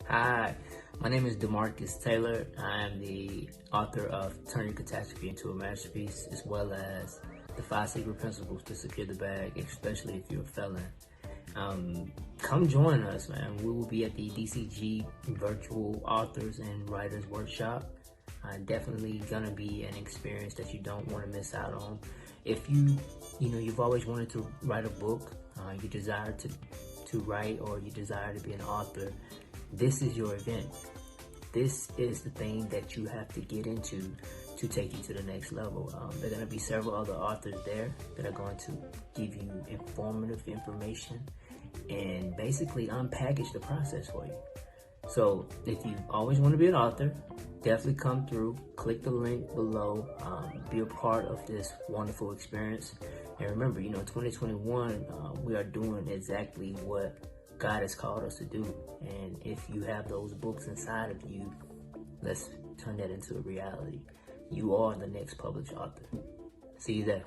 Hi, my name is Demarcus Taylor. I am the author of Turn Your Catastrophe into a Masterpiece, as well as the 5 Secret Principles to Secure the Bag, especially if you're a felon. Come join us, man. We will be at the DCG Virtual Authors and Writers Workshop. Definitely gonna be an experience that you don't want to miss out on. If you've always wanted to write a book, you desire to write, or you desire to be an author, this is your event. This is the thing that you have to get into to take you to the next level. There are going to be several other authors there that are going to give you informative information and basically unpackage the process for you. So if you always want to be an author, definitely come through, click the link below, be a part of this wonderful experience. And remember, 2021, we are doing exactly what God has called us to do. And if you have those books inside of you, let's turn that into a reality. You are the next published author. See you there.